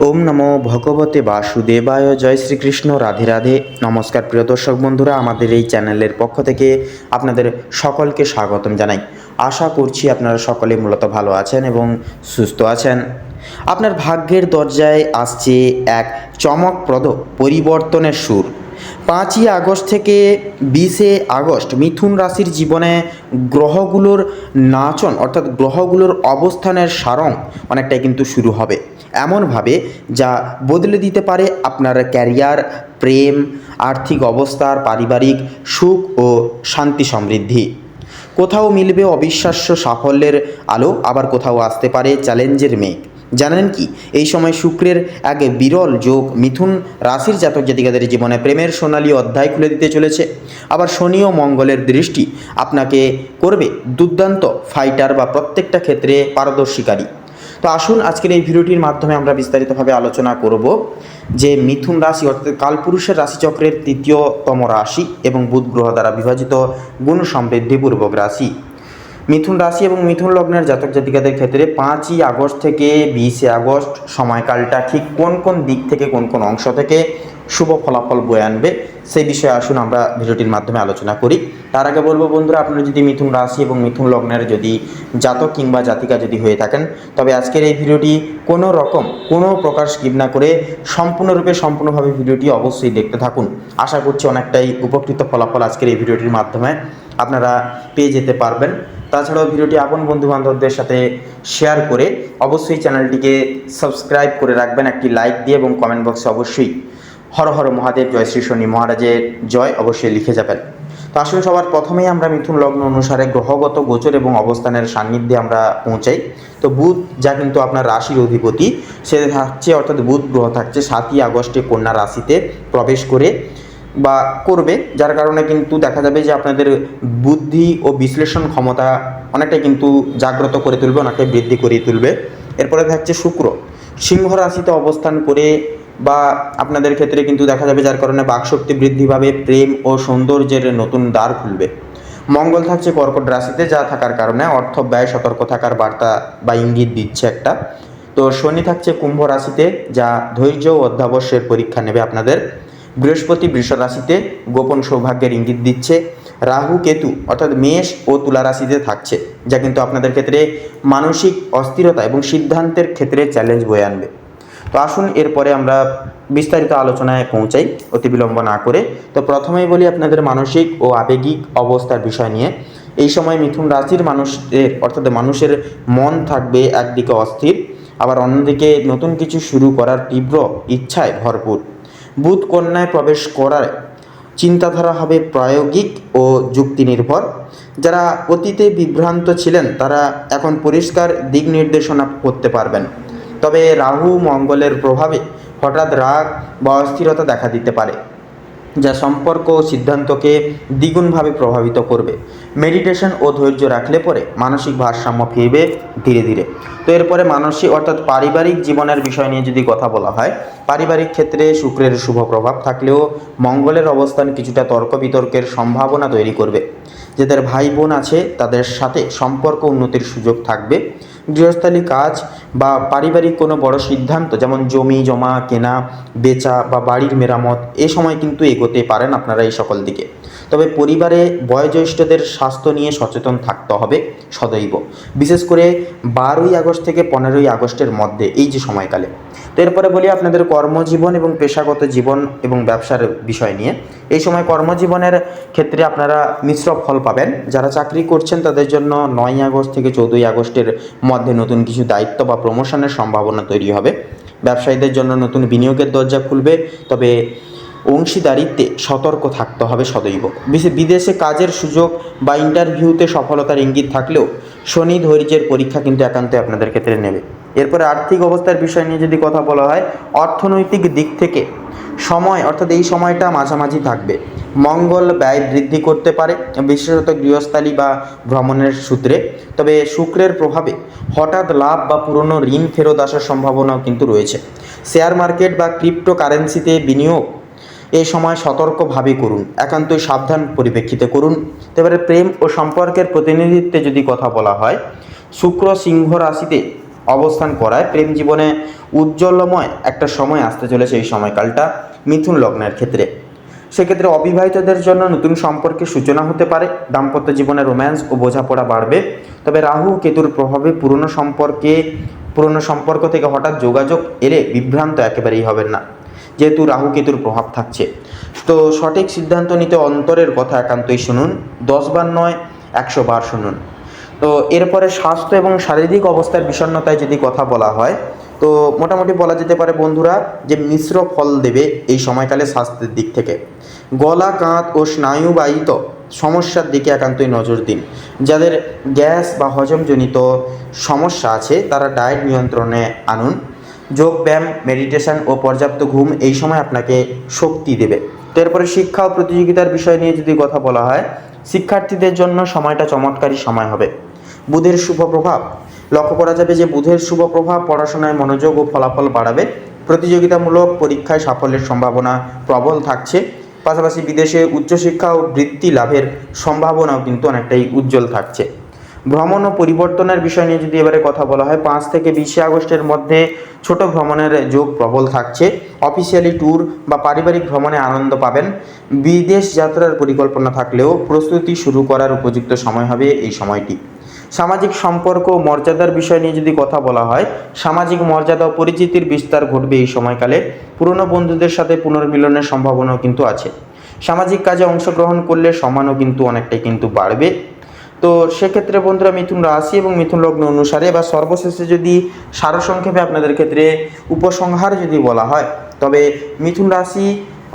ওম নমো ভগবতে বাসুদেবায়। জয় শ্রীকৃষ্ণ। রাধে রাধে। নমস্কার প্রিয় দর্শক বন্ধুরা, আমাদের এই চ্যানেলের পক্ষ থেকে আপনাদের সকলকে স্বাগতম জানাই। আশা করছি আপনারা সকলে মূলত ভালো আছেন এবং সুস্থ আছেন। আপনার ভাগ্যের দরজায় আসছে এক চমকপ্রদ পরিবর্তনের সুর। 5ই আগস্ট থেকে 20শে আগস্ট মিথুন রাশির জীবনে গ্রহগুলোর নাচন অর্থাৎ গ্রহগুলোর অবস্থানের সারং অনেকটাই কিন্তু শুরু হবে এমনভাবে, যা বদলে দিতে পারে আপনার ক্যারিয়ার, প্রেম, আর্থিক অবস্থার, পারিবারিক সুখ ও শান্তি সমৃদ্ধি। কোথাও মিলবে অবিশ্বাস্য সাফল্যের আলো, আবার কোথাও আসতে পারে চ্যালেঞ্জের মেঘ। জানেন কি, এই সময় শুক্রের এক বিরল যোগ মিথুন রাশির জাতক জাতিকাদের জীবনে প্রেমের সোনালী অধ্যায় খুলে দিতে চলেছে। আবার শনি ও মঙ্গলের দৃষ্টি আপনাকে করবে দুর্দান্ত ফাইটার বা প্রত্যেকটা ক্ষেত্রে পারদর্শীকারী। তো আসুন আজকের এই ভিডিওটির মাধ্যমে আমরা বিস্তারিতভাবে আলোচনা করব যে মিথুন রাশি অর্থাৎ কালপুরুষের রাশিচক্রের তৃতীয়তম রাশি এবং বুধ গ্রহ দ্বারা বিভাজিত গুণ সমৃদ্ধিপূর্বক রাশি মিথুন রাশি এবং মিথুন লগ্নের জাতক জাতিকাদের ক্ষেত্রে 5ই আগস্ট থেকে 20শে আগস্ট সময়কালটা ঠিক কোন কোন দিক থেকে, কোন কোন অংশ থেকে শুভ ফলাফল বয়ে আনবে সেই বিষয়ে আসুন আমরা ভিডিওটির মাধ্যমে আলোচনা করি। তার আগে বলবো বন্ধুরা, আপনারা যদি মিথুন রাশি এবং মিথুন লগ্নের যদি জাতক কিংবা জাতিকা যদি হয়ে থাকেন, তবে আজকের এই ভিডিওটি কোনো প্রকার স্কিপ না করে সম্পূর্ণভাবে ভিডিওটি অবশ্যই দেখতে থাকুন। আশা করছি অনেকটাই উপকৃত ফলাফল আজকের এই ভিডিওটির মাধ্যমে আপনারা পেয়ে যেতে পারবেন। তাছাড়াও ভিডিওটি আপন বন্ধুবান্ধবদের সাথে শেয়ার করে অবশ্যই চ্যানেলটিকে সাবস্ক্রাইব করে রাখবেন, একটি লাইক দিয়ে, এবং কমেন্ট বক্সে অবশ্যই হর হর মহাদেব, জয় শ্রী শনি মহারাজের জয় অবশ্যই লিখে যাবেন। তো আসলে সবার প্রথমেই আমরা মিথুন লগ্ন অনুসারে গ্রহগত গোচর এবং অবস্থানের সান্নিধ্যে আমরা পৌঁছাই। তো বুধ, যা কিন্তু আপনার রাশির অধিপতি, সে থাকছে অর্থাৎ বুধ গ্রহ থাকছে 7ই আগস্টে কন্যা রাশিতে প্রবেশ করবে, যার কারণে কিন্তু দেখা যাবে যে আপনাদের বুদ্ধি ও বিশ্লেষণ ক্ষমতা অনেকটাই কিন্তু জাগ্রত করে তুলবে, অনেকটাই বৃদ্ধি করে তুলবে। এরপরে থাকছে শুক্র সিংহ রাশিতে অবস্থান করে বা আপনাদের ক্ষেত্রে কিন্তু দেখা যাবে, যার কারণে বাকশক্তি বৃদ্ধি পাবে, প্রেম ও সৌন্দর্যের নতুন দ্বার খুলবে। মঙ্গল থাকছে কর্কট রাশিতে, যা থাকার কারণে অর্থ ব্যয় সতর্ক থাকার বার্তা বা ইঙ্গিত দিচ্ছে একটা। তো শনি থাকছে কুম্ভ রাশিতে, যা ধৈর্য ও অধ্যাবস্যের পরীক্ষা নেবে আপনাদের। বৃহস্পতি বৃষ রাশিতে গোপন সৌভাগ্যের ইঙ্গিত দিচ্ছে। রাহু কেতু অর্থাৎ মেষ ও তুলা রাশিতে থাকছে, যা কিন্তু আপনাদের ক্ষেত্রে মানসিক অস্থিরতা এবং সিদ্ধান্তের ক্ষেত্রে চ্যালেঞ্জ বয়ে আনবে। তো আসুন এরপরে আমরা বিস্তারিত আলোচনায় পৌঁছাই অতি বিলম্ব না করে। তো প্রথমেই বলি আপনাদের মানসিক ও আবেগিক অবস্থার বিষয় নিয়ে। এই সময় মিথুন রাশির মানুষের মন থাকবে একদিকে অস্থির, আবার অন্যদিকে নতুন কিছু শুরু করার তীব্র ইচ্ছায় ভরপুর। বুধ কন্যায় প্রবেশ করার চিন্তাধারা হবে প্রায়োগিক ও যুক্তি নির্ভর। যারা অতীতে বিভ্রান্ত ছিলেন তারা এখন পরিষ্কার দিক নির্দেশনা করতে পারবেন। তবে রাহু মঙ্গলের প্রভাবে হঠাৎ রাগ বা অস্থিরতা দেখা দিতে পারে, যা সম্পর্ক ও সিদ্ধান্তকে দ্বিগুণভাবে প্রভাবিত করবে। মেডিটেশন ও ধৈর্য রাখলে পরে মানসিক ভারসাম্য ফিরবে ধীরে ধীরে। তো এরপরে মানসিক অর্থাৎ পারিবারিক জীবনের বিষয় নিয়ে যদি কথা বলা হয়, পারিবারিক ক্ষেত্রে শুক্রের শুভ প্রভাব থাকলেও মঙ্গলের অবস্থান কিছুটা তর্ক বিতর্কের সম্ভাবনা তৈরি করবে। যাদের ভাই বোন আছে তাদের সাথে সম্পর্ক উন্নতির সুযোগ থাকবে। গৃহস্থালী কাজ বা পারিবারিক কোনো বড় সিদ্ধান্ত, যেমন জমি জমা কেনা বেচা বা বাড়ির মেরামত, এ সময় কিন্তু এগোতে পারেন আপনারা এই সকল দিকে। তবে পরিবারে বয়োজ্যেষ্ঠদের স্বাস্থ্য নিয়ে সচেতন থাকতে হবে সদৈব, বিশেষ করে 12ই আগস্ট থেকে 15ই আগস্টের মধ্যে এই যে সময়কালে। তো এরপরে বলি আপনাদের কর্মজীবন এবং পেশাগত জীবন এবং ব্যবসার বিষয় নিয়ে। এই সময় কর্মজীবনের ক্ষেত্রে আপনারা মিশ্র ফল পাবেন। যারা চাকরি করছেন তাদের জন্য 9ই আগস্ট থেকে 14ই আগস্টের মধ্যে নতুন কিছু দায়িত্ব বা প্রমোশনের সম্ভাবনা তৈরি হবে। ব্যবসায়ীদের জন্য নতুন বিনিয়োগের দরজা খুলবে, তবে অংশীদারিত্বে সতর্ক থাকতে হবে সদৈব। বিদেশে কাজের সুযোগ বা ইন্টারভিউতে সফলতার ইঙ্গিত থাকলেও শনি ধৈর্যের পরীক্ষা কিন্তু একান্তই আপনাদের ক্ষেত্রে নেবে। এরপরে আর্থিক অবস্থার বিষয় নিয়ে যদি কথা বলা হয়, অর্থনৈতিক দিক থেকে অর্থাৎ এই সময়টা মাঝামাঝি থাকবে। মঙ্গল ব্যয় বৃদ্ধি করতে পারে, বিশেষত গৃহস্থালী বা ভ্রমণের সূত্রে। তবে শুক্রের প্রভাবে হঠাৎ লাভ বা পুরনো ঋণ ফেরত আসার সম্ভাবনাও কিন্তু রয়েছে। শেয়ার মার্কেট বা ক্রিপ্টো কারেন্সিতে বিনিয়োগ এই সময় সতর্কভাবে করুন, একান্তই সাবধান পরিপ্রেক্ষিতে করুন। এবারে প্রেম ও সম্পর্কের প্রতিনিধিত্বে যদি কথা বলা হয়, শুক্র সিংহ রাশিতে অবস্থান করায় প্রেম জীবনে উজ্জ্বলময় একটা সময় আসতে চলেছে এই সময়কালটা মিথুন লগ্নের ক্ষেত্রে। সেক্ষেত্রে অবিবাহিতদের জন্য নতুন সম্পর্কের সূচনা হতে পারে, দাম্পত্য জীবনে রোম্যান্স ও বোঝাপড়া বাড়বে। তবে রাহু কেতুর প্রভাবে পুরনো সম্পর্ক থেকে হঠাৎ যোগাযোগ এলে বিভ্রান্ত একেবারেই হবেন না, যেহেতু রাহু কেতুর প্রভাব থাকছে। তো সঠিক সিদ্ধান্ত নিতে অন্তরের কথা একান্তই শুনুন, 10 বার নয় 100 বার শুনুন। তো এরপরে স্বাস্থ্য এবং শারীরিক অবস্থার বিষণ্ণতায় যদি কথা বলা হয়, তো মোটামুটি বলা যেতে পারে বন্ধুরা যে মিশ্র ফল দেবে এই সময়কালে স্বাস্থ্যের দিক থেকে। গলা, কাঁধ ও স্নায়ুবাহিত সমস্যার দিকে একান্তই নজর দিন। যাদের গ্যাস বা হজমজনিত সমস্যা আছে তারা ডায়েট নিয়ন্ত্রণে আনুন। যোগ ব্যায়াম, মেডিটেশন ও পর্যাপ্ত ঘুম এই সময় আপনাকে শক্তি দেবে। তো এরপরে শিক্ষা ও প্রতিযোগিতার বিষয় নিয়ে যদি কথা বলা হয়, শিক্ষার্থীদের জন্য সময়টা চমৎকারী সময় হবে। বুধের শুভ প্রভাব লক্ষ্য করা যাবে যে বুধের শুভ প্রভাব পড়াশোনায় মনোযোগ ও ফলাফল বাড়াবে। প্রতিযোগিতামূলক পরীক্ষায় সাফল্যের সম্ভাবনা প্রবল থাকছে। পাশাপাশি বিদেশে উচ্চশিক্ষা ও বৃত্তি লাভের সম্ভাবনাও কিন্তু অনেকটাই উজ্জ্বল থাকছে। ভ্রমণ ও পরিবর্তনের বিষয় নিয়ে যদি এবারে কথা বলা হয়, 5 থেকে 20 আগস্টের মধ্যে ছোট ভ্রমণের যোগ প্রবল থাকছে। অফিসিয়ালি ট্যুর বা পারিবারিক ভ্রমণে আনন্দ পাবেন। বিদেশ যাত্রার পরিকল্পনা থাকলেও প্রস্তুতি শুরু করার উপযুক্ত সময় হবে এই সময়টি। সামাজিক সম্পর্ক ও মর্যাদার বিষয় নিয়ে যদি কথা বলা হয়, সামাজিক মর্যাদা ও পরিচিতির বিস্তার ঘটবে এই সময়কালে। পুরনো বন্ধুদের সাথে পুনর্মিলনের সম্ভাবনাও কিন্তু আছে। সামাজিক কাজে অংশগ্রহণ করলে সম্মানও কিন্তু অনেকটাই কিন্তু বাড়বে। তো সেক্ষেত্রে বন্ধুরা মিথুন রাশি এবং মিথুন লগ্ন অনুসারে বা সর্বশেষে যদি সারসংক্ষেপে আপনাদের ক্ষেত্রে উপসংহার যদি বলা হয়, তবে মিথুন রাশি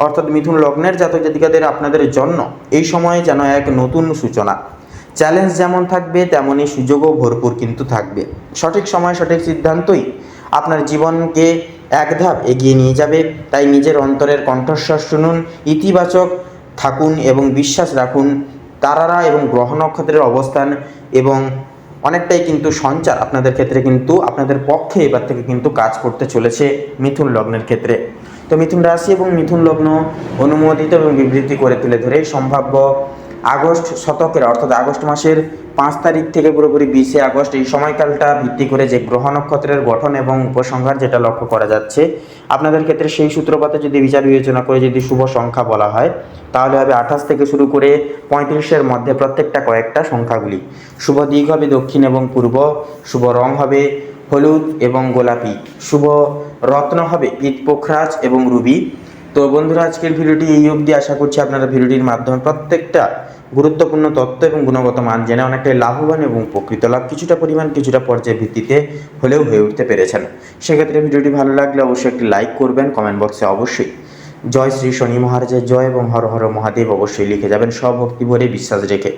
অর্থাৎ মিথুন লগ্নের জাতক জাতিকাদের আপনাদের জন্য এই সময়ে যেন এক নতুন সূচনা। চ্যালেঞ্জ যেমন থাকবে তেমনই সুযোগও ভরপুর কিন্তু থাকবে। সঠিক সময় সঠিক সিদ্ধান্তই আপনার জীবনকে এক ধাপ এগিয়ে নিয়ে যাবে। তাই নিজের অন্তরের কণ্ঠস্বর শুনুন, ইতিবাচক থাকুন এবং বিশ্বাস রাখুন। তারারা এবং গ্রহ নক্ষত্রের অবস্থান এবং অনেকটাই কিন্তু সঞ্চার আপনাদের ক্ষেত্রে কিন্তু আপনাদের পক্ষে এবার থেকে কিন্তু কাজ করতে চলেছে মিথুন লগ্নের ক্ষেত্রে। তো মিথুন রাশি এবং মিথুন লগ্ন অনুমোদিত এবং বিবৃতি করে তুলে ধরে সম্ভাব্য আগস্ট শতকের অর্থাৎ আগস্ট মাসের 5 তারিখ থেকে পুরোপুরি 20 আগস্ট এই সময়কালটা ভিত্তি করে যে গ্রহ নক্ষত্রের গঠন এবং উপসংহার যেটা লক্ষ্য করা যাচ্ছে আপনাদের ক্ষেত্রে, সেই সূত্রপাতে যদি বিচার বিবেচনা করে যদি শুভ সংখ্যা বলা হয়, তাহলে হবে 28 থেকে শুরু করে 35-এর মধ্যে প্রত্যেকটা কয়েকটা সংখ্যাগুলি। শুভ দিক হবে দক্ষিণ এবং পূর্ব। শুভ রং হবে হলুদ এবং গোলাপি। শুভ রত্ন হবে পীত পোখরাজ এবং রুবি। তো বন্ধুরা, আজকের ভিডিওটি এই অবধি। আশা করছি আপনারা ভিডিওটির মাধ্যমে প্রত্যেকটা গুরুত্বপূর্ণ তথ্য এবং গুণগত মান জেনে অনেকটাই লাভবান এবং উপকৃত লাভ কিছুটা পরিমাণ কিছুটা পর্যায়ের ভিত্তিতে হলেও হয়ে উঠতে পেরেছেন। সেক্ষেত্রে ভিডিওটি ভালো লাগলে অবশ্যই একটি লাইক করবেন। কমেন্ট বক্সে অবশ্যই জয় শ্রী শনি মহারাজের জয় এবং হর হর মহাদেব অবশ্যই লিখে যাবেন, স্বভক্তি ভরে বিশ্বাস রেখে।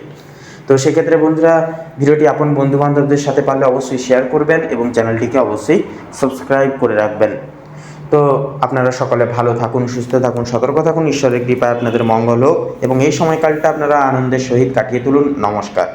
তো সেক্ষেত্রে বন্ধুরা, ভিডিওটি আপন বন্ধুবান্ধবদের সাথে পারলে অবশ্যই শেয়ার করবেন এবং চ্যানেলটিকে অবশ্যই সাবস্ক্রাইব করে রাখবেন। তো আপনারা সকলে ভালো থাকুন, সুস্থ থাকুন, সতর্ক থাকুন। ঈশ্বরের কৃপায় আপনাদের মঙ্গল হোক এবং এই সময়কালটা আপনারা আনন্দের সহিত কাটিয়ে তুলুন। নমস্কার।